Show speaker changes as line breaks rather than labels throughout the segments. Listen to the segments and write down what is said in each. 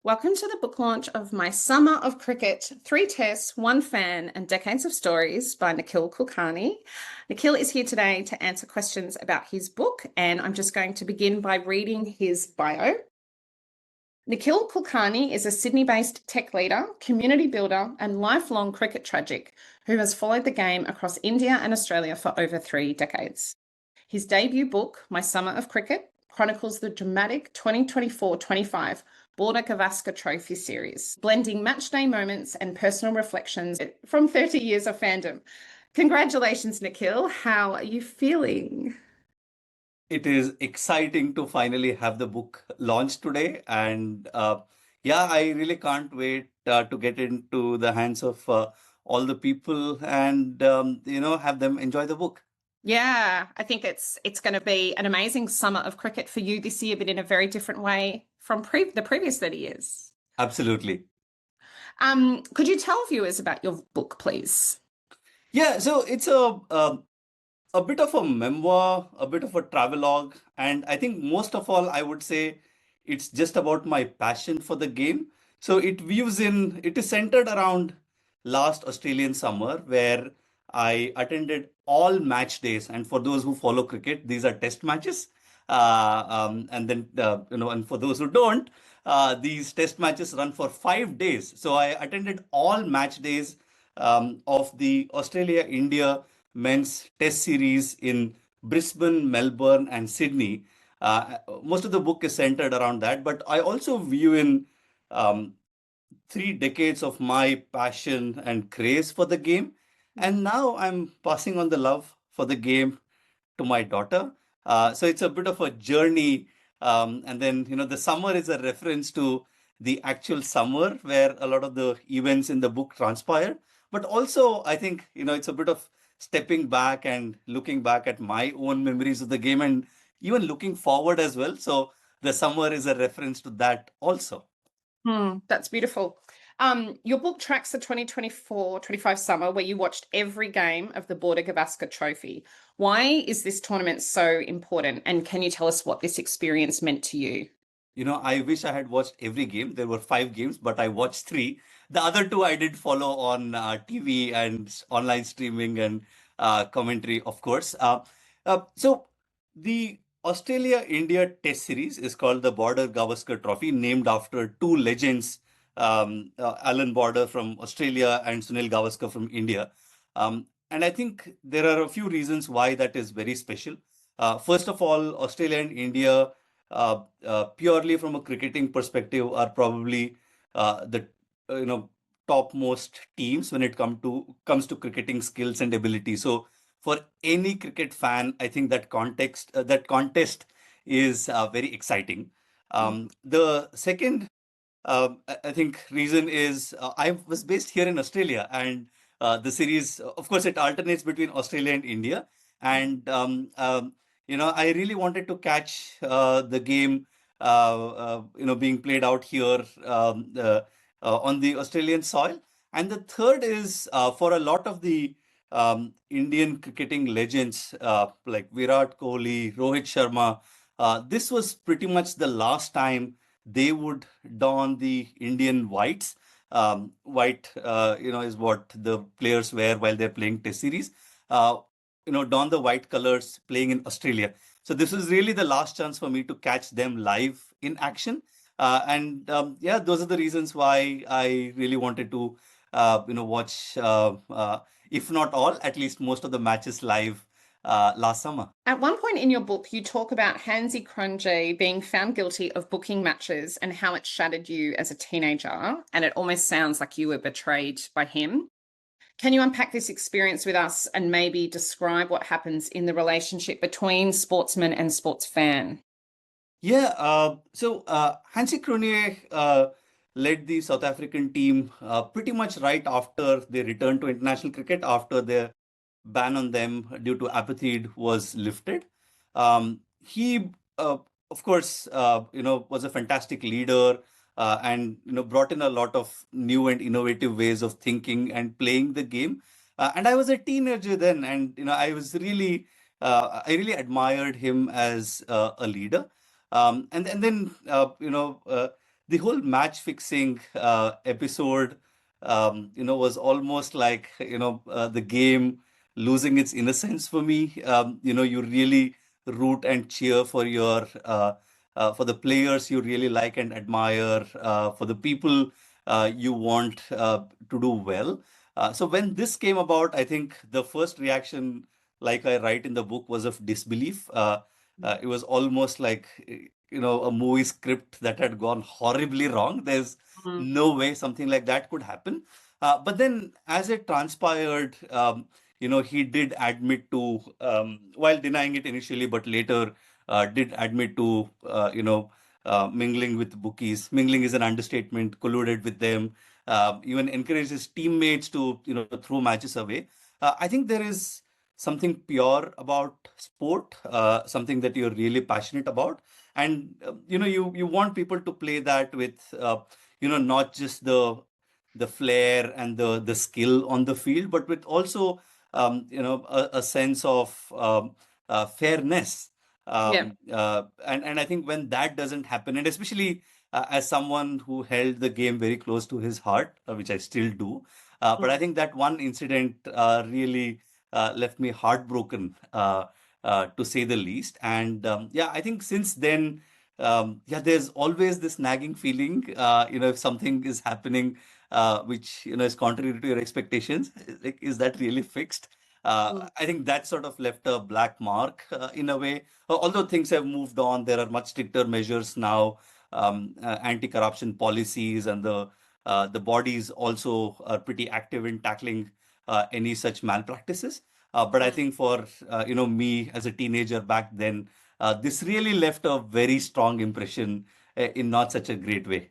Welcome to the book launch of My Summer of Cricket, 3 Tests, 1 Fan and Decades of Stories by Nikhil Kulkarni. Nikhil is here today to answer questions about his book, and I'm just going to begin by reading his bio. Nikhil Kulkarni is a Sydney-based tech leader, community builder and lifelong cricket tragic who has followed the game across India and Australia for over 3 decades. His debut book, My Summer of Cricket, chronicles the dramatic 2024-25 Border Gavaskar Trophy series, blending matchday moments and personal reflections from 30 years of fandom. Congratulations, Nikhil. How are you feeling?
It is exciting to finally have the book launched today. And I really can't wait to get into the hands of all the people and, have them enjoy the book.
Yeah, I think it's going to be an amazing summer of cricket for you this year, but in a very different way from the previous 30 years.
Absolutely.
Could you tell viewers about your book, please?
Yeah, so it's a bit of a memoir, a bit of a travelogue, and I think most of all, I would say it's just about my passion for the game. So it is centered around last Australian summer where I attended all match days. And for those who follow cricket, these are test matches. And for those who don't, these test matches run for 5 days. So I attended all match days of the Australia-India men's test series in Brisbane, Melbourne, and Sydney. Most of the book is centered around that, but I also view in 3 decades of my passion and craze for the game. And now I'm passing on the love for the game to my daughter. So it's a bit of a journey. And then, the summer is a reference to the actual summer where a lot of the events in the book transpire. But also, I think, it's a bit of stepping back and looking back at my own memories of the game and even looking forward as well. So the summer is a reference to that also.
That's beautiful. Your book tracks the 2024-25 summer where you watched every game of the Border Gavaskar Trophy. Why is this tournament so important? And can you tell us what this experience meant to you?
I wish I had watched every game. There were 5 games, but I watched 3. The other 2 I did follow on TV and online streaming and commentary, of course. So the Australia-India Test Series is called the Border Gavaskar Trophy, named after 2 legends, Alan Border from Australia and Sunil Gavaskar from India. And I think there are a few reasons why that is very special. First of all, Australia and India, purely from a cricketing perspective, are probably the topmost teams when it comes to cricketing skills and ability. So for any cricket fan, I think that contest is very exciting. The second, I think, reason is I was based here in Australia, and the series, of course, it alternates between Australia and India. And I really wanted to catch the game, being played out here on the Australian soil. And the third is for a lot of the Indian cricketing legends like Virat Kohli, Rohit Sharma. This was pretty much the last time they would don the Indian whites. White, is what the players wear while they're playing Test series. Don the white colors playing in Australia. So this was really the last chance for me to catch them live in action. Those are the reasons why I really wanted to, watch, if not all, at least most of the matches live last summer.
At one point in your book, you talk about Hansi Cronje being found guilty of booking matches and how it shattered you as a teenager. And it almost sounds like you were betrayed by him. Can you unpack this experience with us and maybe describe what happens in the relationship between sportsman and sports fan?
Yeah, so Hansi Cronje led the South African team pretty much right after they returned to international cricket, after their ban on them due to apathy was lifted. He, of course, was a fantastic leader and brought in a lot of new and innovative ways of thinking and playing the game. And I was a teenager then, and I really admired him as a leader. And then the whole match fixing episode, was almost like, the game losing its innocence for me. You really root and cheer for for the players you really like and admire, for the people you want to do well. So when this came about, I think the first reaction, like I write in the book, was of disbelief. It was almost like, a movie script that had gone horribly wrong. There's
Mm.
no way something like that could happen. But then, as it transpired, he did admit to, while denying it initially, but later did admit to, mingling with bookies. Mingling is an understatement. Colluded with them, even encouraged his teammates to, throw matches away. I think there is something pure about sport, something that you're really passionate about, and you want people to play that with, not just the flair and the skill on the field, but with also, a sense of fairness.
Yeah.
And I think when that doesn't happen, and especially as someone who held the game very close to his heart, which I still do, but I
Mm.
think that one incident really left me heartbroken, to say the least. And yeah, I think since then, yeah, there's always this nagging feeling, if something is happening which is contrary to your expectations, like, is that really fixed?
Mm.
I think that sort of left a black mark in a way. Although things have moved on, there are much stricter measures now, anti-corruption policies, and the bodies also are pretty active in tackling any such malpractices. But I
Mm.
think for me as a teenager back then, this really left a very strong impression in not such a great way.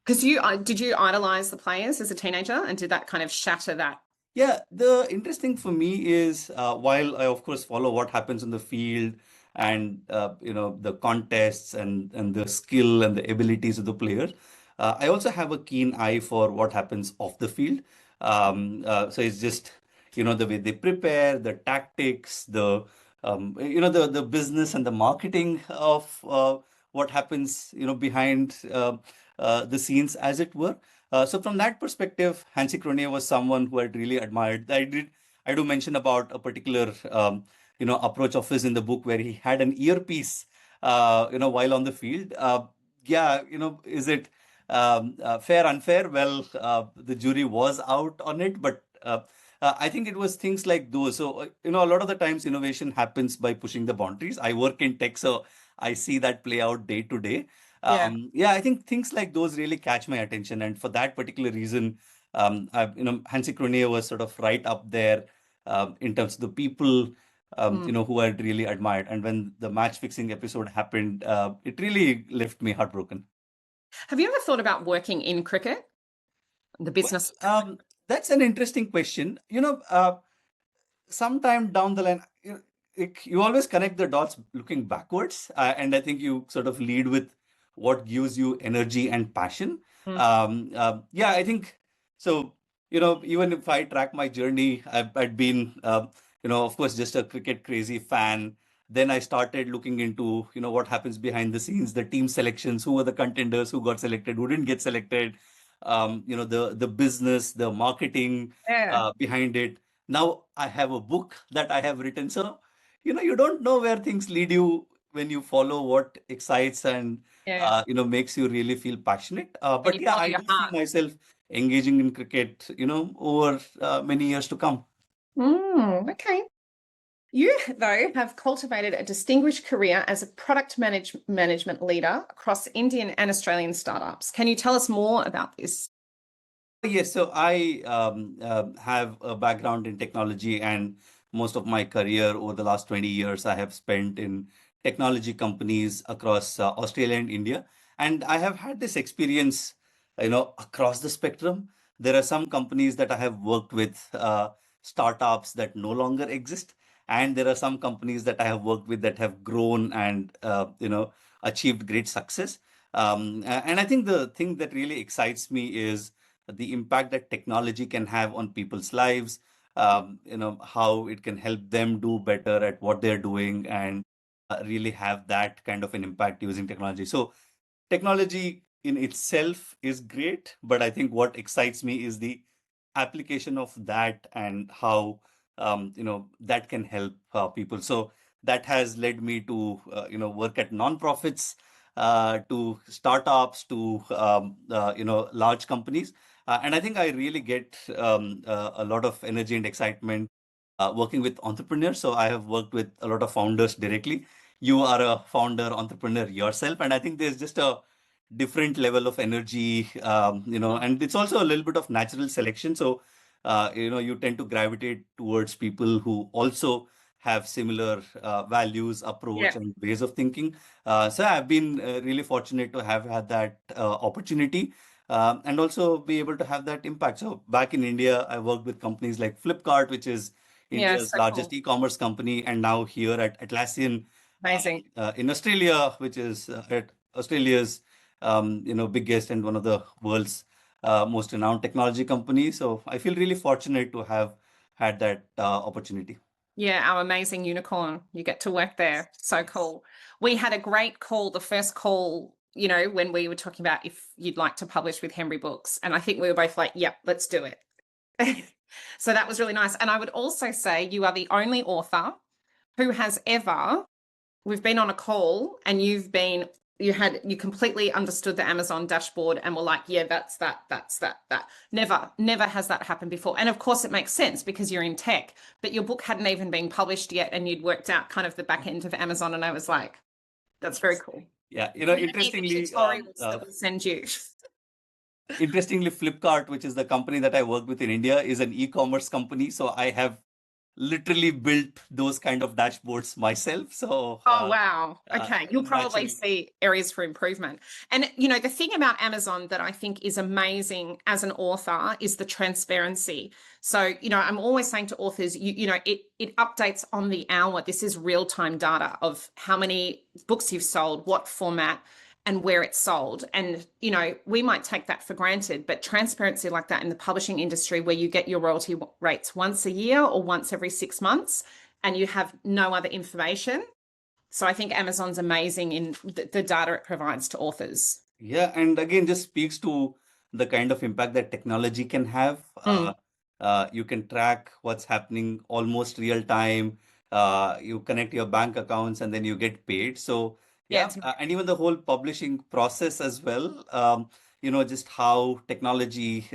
Because did you idolize the players as a teenager, and did that kind of shatter that?
Yeah, the interesting for me is, while I of course follow what happens in the field, and the contests and the skill and the abilities of the players, I also have a keen eye for what happens off the field. So it's just, the way they prepare, the tactics, the business and the marketing of what happens, behind the scenes, as it were. So from that perspective, Hansi Kroner was someone who I'd really admired. I do mention about a particular, approach of his in the book, where he had an earpiece, while on the field. Yeah, is it fair, unfair? Well, the jury was out on it, but I think it was things like those. So, a lot of the times innovation happens by pushing the boundaries. I work in tech, so I see that play out day to day.
Yeah.
Yeah, I think things like those really catch my attention, and for that particular reason, Hansi Kroner was sort of right up there in terms of the people,
Mm.
who I'd really admired. And when the match fixing episode happened, it really left me heartbroken.
Have you ever thought about working in cricket, the
Well,
business?
that's an interesting question. Sometime down the line, you always connect the dots looking backwards, and I think you sort of lead with what gives you energy and passion.
Mm.
Yeah, I think so. Even if I track my journey, I'd been, of course, just a cricket crazy fan. Then I started looking into, what happens behind the scenes, the team selections, who were the contenders, who got selected, who didn't get selected, the business, the marketing
Yeah.
behind it. Now I have a book that I have written. So, you don't know where things lead you when you follow what excites and,
Yeah.
makes you really feel passionate.
When
But
you
yeah,
follow
I
your
do see
heart.
myself engaging in cricket, over many years to come.
Okay. You, though, have cultivated a distinguished career as a management leader across Indian and Australian startups. Can you tell us more about this?
Yes, so I have a background in technology, and most of my career over the last 20 years I have spent in technology companies across Australia and India. And I have had this experience, across the spectrum. There are some companies that I have worked with, startups that no longer exist. And there are some companies that I have worked with that have grown and, achieved great success. And I think the thing that really excites me is the impact that technology can have on people's lives, how it can help them do better at what they're doing, and really have that kind of an impact using technology. So technology in itself is great, but I think what excites me is the application of that and how that can help people. So that has led me to work at nonprofits, to startups, to large companies, and I think I really get a lot of energy and excitement working with entrepreneurs. So I have worked with a lot of founders directly. You are a founder entrepreneur yourself, and I think there's just a different level of energy, and it's also a little bit of natural selection. So you tend to gravitate towards people who also have similar values, approach,
Yeah.
and ways of thinking. So I've been really fortunate to have had that opportunity, and also be able to have that impact. So back in India, I worked with companies like Flipkart, which is
Yeah.
India's
So
largest
cool.
e-commerce company, and now here at Atlassian
Amazing.
in Australia, which is at Australia's biggest and one of the world's most renowned technology companies. So I feel really fortunate to have had that opportunity.
Yeah, our amazing unicorn. You get to work there. So
Yes.
cool. We had a great call, the first call, you know, when we were talking about if you'd like to publish with Hembury Books. And I think we were both like, yep, let's do it. So that was really nice. And I would also say you are the only author who has ever, we've been on a call and you completely understood the Amazon dashboard and were like, yeah, that's that. Never has that happened before. And of course it makes sense because you're in tech, but your book hadn't even been published yet and you'd worked out kind of the back end of Amazon. And I was like, that's very cool.
Yeah,
We don't need the
interestingly,
tutorials that we send you.
Flipkart, which is the company that I work with in India, is an e-commerce company. So I have literally built those kind of dashboards myself. So
Oh, wow. Okay. You'll probably
naturally,
see areas for improvement. And, you know, the thing about Amazon that I think is amazing as an author is the transparency. So, you know, I'm always saying to authors, it updates on the hour. This is real-time data of how many books you've sold, what format, and where it's sold. And, you know, we might take that for granted, but transparency like that in the publishing industry where you get your royalty rates once a year or once every 6 months and you have no other information. So I think Amazon's amazing in the data it provides to authors.
yeah, and again, just speaks to the kind of impact that technology can have.
Mm.
You can track what's happening almost real time. You connect your bank accounts and then you get paid. So,
Yeah,
yeah,
it's
and even the whole publishing process as well, just how technology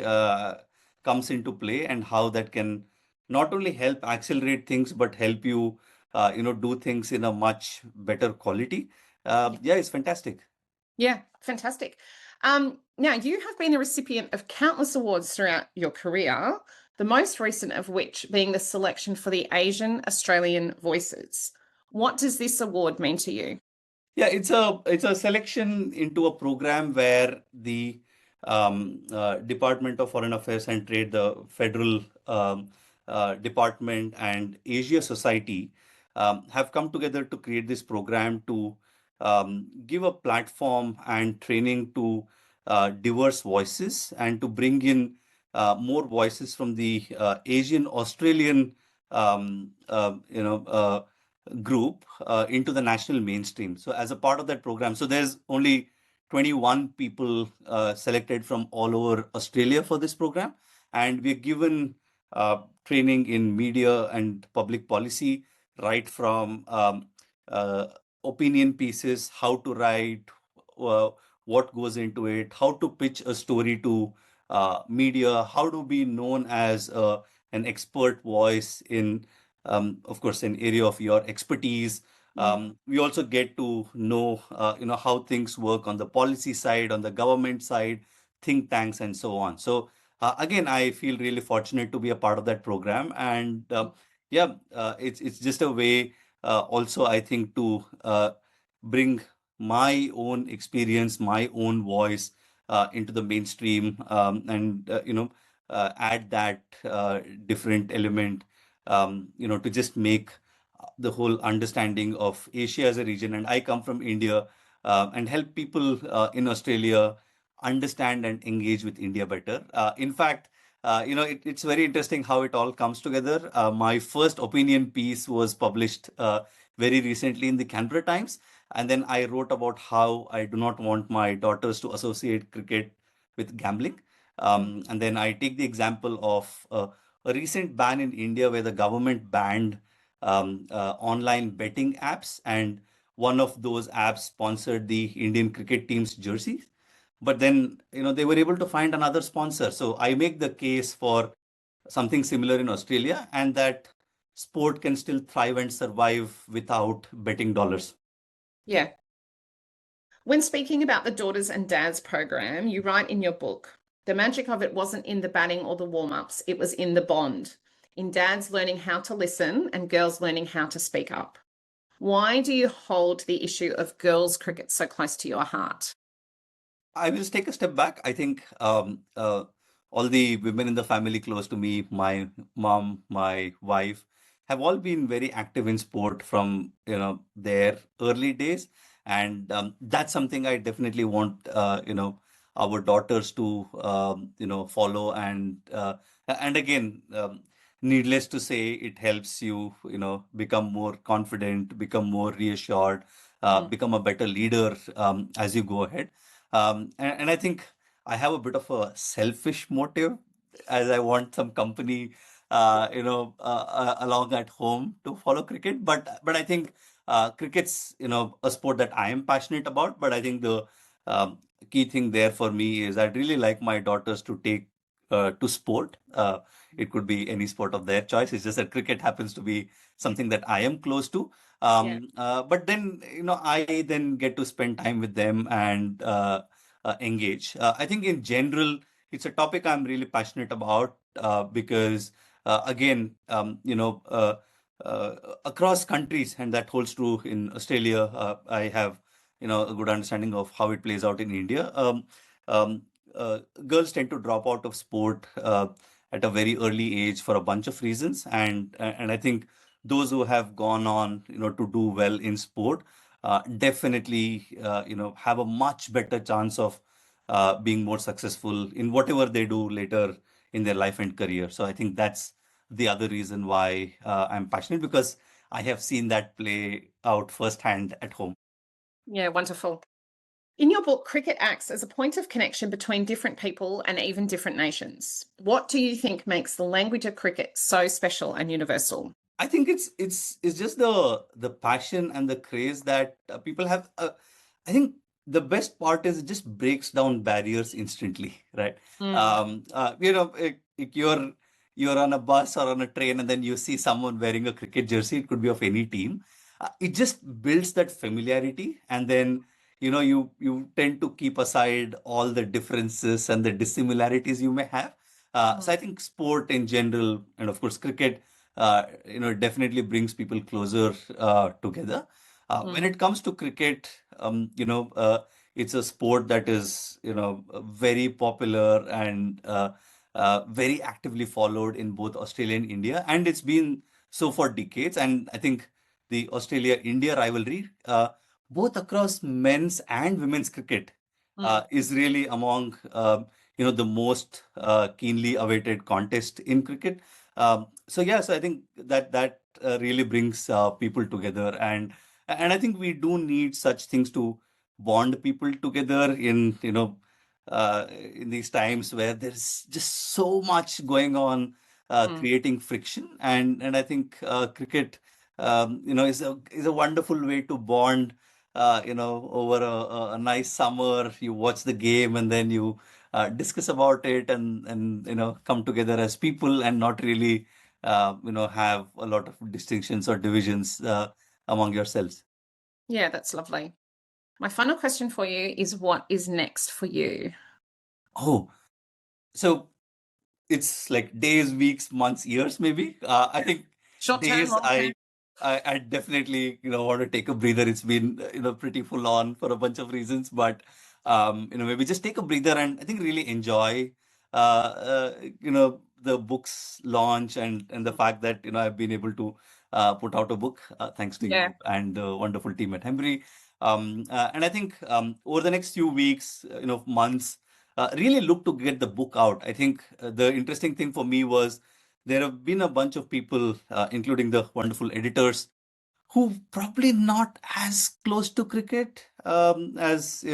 comes into play and how that can not only help accelerate things, but help you, do things in a much better quality. Yeah, it's fantastic.
yeah, fantastic. Now you have been the recipient of countless awards throughout your career, the most recent of which being the selection for the Asian Australian Voices. What does this award mean to you?
Yeah, it's a selection into a program where the Department of Foreign Affairs and Trade, the federal department, and Asia Society have come together to create this program to give a platform and training to diverse voices and to bring in more voices from the Asian Australian group into the national mainstream. So as a part of that program, so there's only 21 people selected from all over Australia for this program, and we're given training in media and public policy, right from opinion pieces, how to write, uh, what goes into it, how to pitch a story to media, how to be known as an expert voice in of course, an area of your expertise.
Mm.
We also get to know, how things work on the policy side, on the government side, think tanks, and so on. So again, I feel really fortunate to be a part of that program, and yeah, it's just a way, also I think, to bring my own experience, my own voice into the mainstream, and add that different element to just make the whole understanding of Asia as a region. And I come from India and help people in Australia understand and engage with India better. In fact, it's very interesting how it all comes together. My first opinion piece was published very recently in the Canberra Times. And then I wrote about how I do not want my daughters to associate cricket with gambling. And then I take the example of a recent ban in India where the government banned online betting apps, and one of those apps sponsored the Indian cricket team's jerseys. But then, they were able to find another sponsor. So I make the case for something similar in Australia, and that sport can still thrive and survive without betting dollars.
Yeah. When speaking about the Daughters and Dads program, you write in your book, the magic of it wasn't in the batting or the warm-ups, it was in the bond, in dads learning how to listen and girls learning how to speak up. Why do you hold the issue of girls' cricket so close to your heart?
I will take a step back. I think all the women in the family close to me, my mom, my wife, have all been very active in sport from their early days, and that's something I definitely want our daughters to follow. And again, needless to say, it helps you become more confident, become more reassured, become a better leader as you go ahead. And I think I have a bit of a selfish motive, as I want some company, along at home to follow cricket. But I think cricket's, a sport that I am passionate about. But I think the um, key thing there for me is I'd really like my daughters to take to sport. It could be any sport of their choice. It's just that cricket happens to be something that I am close to.
Yeah.
But then, I then get to spend time with them and engage. I think in general, it's a topic I'm really passionate about because, again, across countries, and that holds true in Australia. I have, a good understanding of how it plays out in India. Um, Girls tend to drop out of sport at a very early age for a bunch of reasons, and I think those who have gone on, to do well in sport definitely, have a much better chance of being more successful in whatever they do later in their life and career. So I think that's the other reason why I'm passionate, because I have seen that play out firsthand at home.
Yeah, wonderful. In your book, cricket acts as a point of connection between different people and even different nations. What do you think makes the language of cricket so special and universal?
I think it's just the passion and the craze that people have. I think the best part is it just breaks down barriers instantly, right?
Mm,
If you're on a bus or on a train and then you see someone wearing a cricket jersey, it could be of any team. It just builds that familiarity, and then you tend to keep aside all the differences and the dissimilarities you may have. So
mm,
I think sport in general, and of course cricket, it definitely brings people closer together. When
mm,
it comes to cricket, it's a sport that is, very popular and very actively followed in both Australia and India, and it's been so for decades. And I think the Australia-India rivalry, both across men's and women's cricket,
mm.
is really among the most keenly awaited contest in cricket. So yeah, so I think that really brings people together, and I think we do need such things to bond people together in these times where there's just so much going on,
Mm.
creating friction, and I think cricket, is a wonderful way to bond. Over a nice summer, you watch the game and then you discuss about it, and come together as people and not really have a lot of distinctions or divisions among yourselves.
Yeah, that's lovely. My final question for you is what is next for you?
Oh, so it's like days, weeks, months, years, maybe. I think
Short term,
days,
long term?
I definitely, want to take a breather. It's been, pretty full on for a bunch of reasons, but, maybe just take a breather and I think really enjoy, the book's launch, and the fact that, I've been able to put out a book, thanks to
Yeah.
you and the wonderful team at Hembury. And I think over the next few weeks, months, really look to get the book out. I think the interesting thing for me was there have been a bunch of people, including the wonderful editors, who probably not as close to cricket as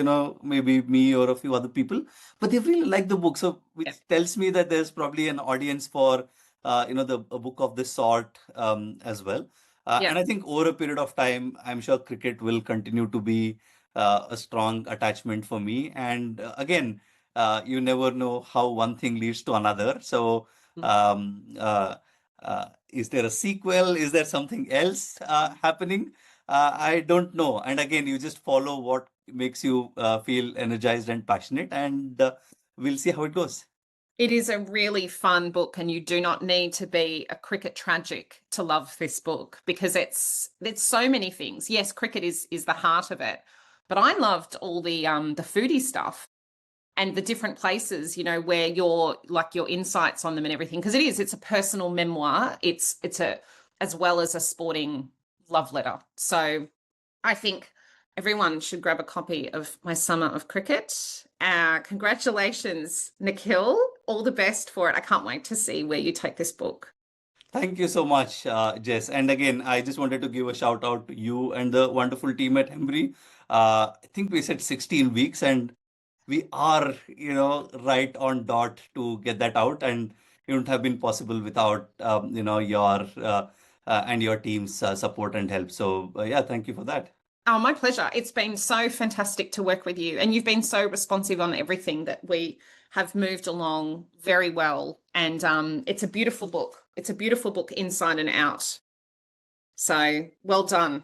maybe me or a few other people, but they really like the book. So which
Yeah.
tells me that there's probably an audience for a book of this sort as well.
Yeah.
And I think over a period of time, I'm sure cricket will continue to be a strong attachment for me. And again, you never know how one thing leads to another. So
Mm.
is there a sequel? Is there something else happening? I don't know. And again, you just follow what makes you feel energized and passionate, and we'll see how it goes.
It is a really fun book, and you do not need to be a cricket tragic to love this book, because it's so many things. Yes, cricket is the heart of it, but I loved all the foodie stuff and the different places, where your insights on them and everything, because it's a personal memoir. It's a as well as a sporting love letter. So I think everyone should grab a copy of My Summer of Cricket. Congratulations, Nikhil. All the best for it. I can't wait to see where you take this book.
Thank you so much, Jess. And again, I just wanted to give a shout out to you and the wonderful team at Hembury. I think we said 16 weeks, and we are, right on dot to get that out. And it wouldn't have been possible without, your and your team's support and help. So, yeah, thank you for that.
Oh, my pleasure. It's been so fantastic to work with you, and you've been so responsive on everything that we have moved along very well. And it's a beautiful book. It's a beautiful book inside and out. So well done.